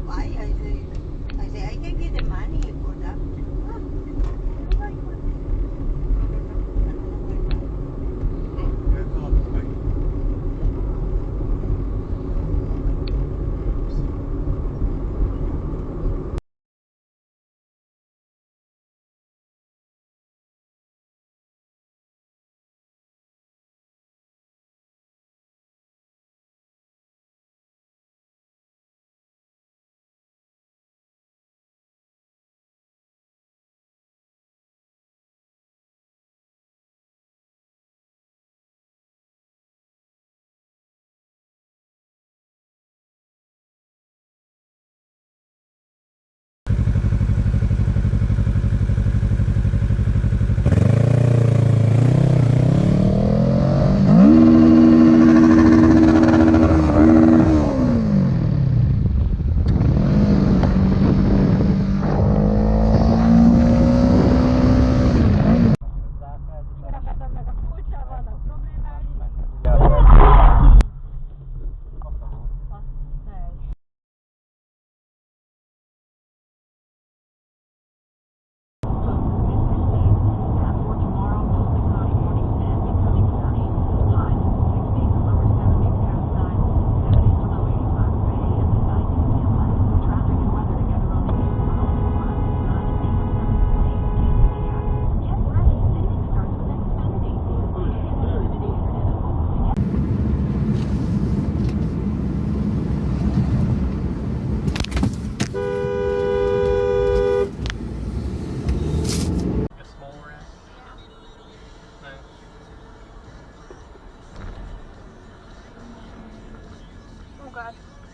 buy. I say, I can get the money for that.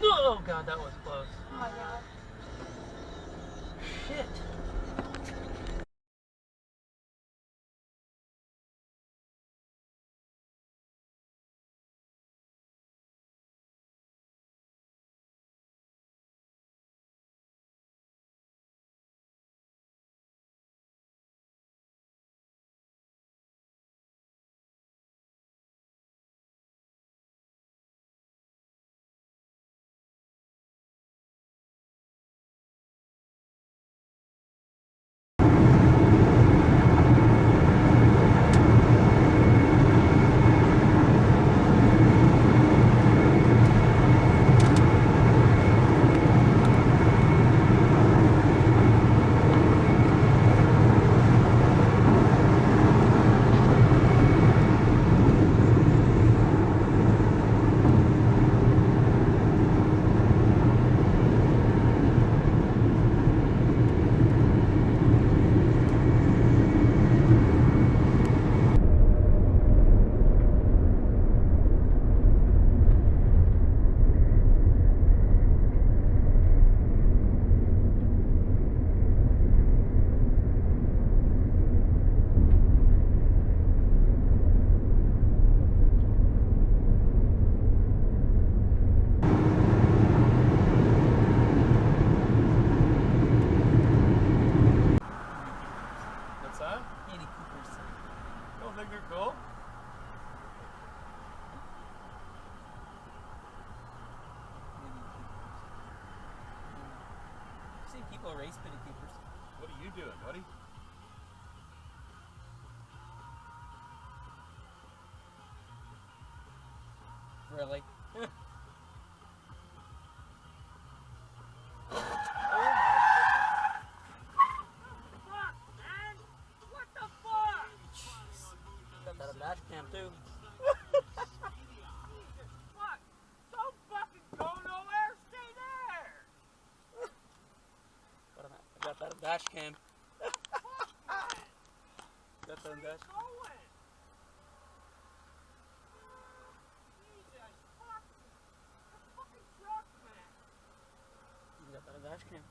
Oh god, that was close. Oh my god. Shit. People race Mini Coopers. What are you doing, buddy? Really? Got a dash cam too. What? Don't fucking go nowhere. Stay there. I got that dash cam. Got that dash cam. You got that dash cam.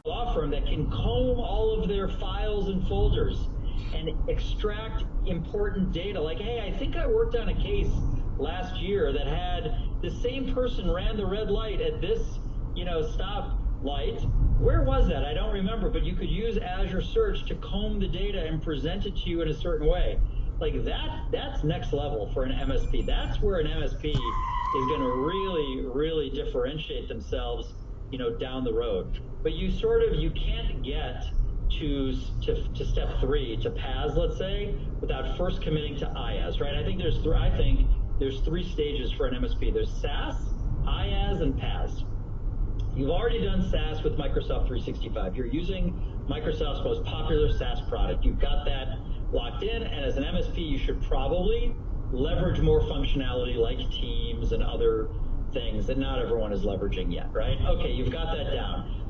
Law firm that can comb all of their files and folders and extract important data. Like, hey, I think I worked on a case last year that had the same person ran the red light at this, stop light. Where was that? I don't remember, but you could use Azure Search to comb the data and present it to you in a certain way. like that's next level for an MSP. That's where an MSP is going to really differentiate themselves, you know, down the road. But you can't get to step 3, to PaaS, let's say, without first committing to IaaS, right? I think there's 3 stages for an MSP. There's SaaS, IaaS, and PaaS. You've already done SaaS with Microsoft 365. You're using Microsoft's most popular SaaS product. You've got that locked in, and as an MSP, you should probably leverage more functionality like Teams and other things that not everyone is leveraging yet, right? Okay, you've got that down.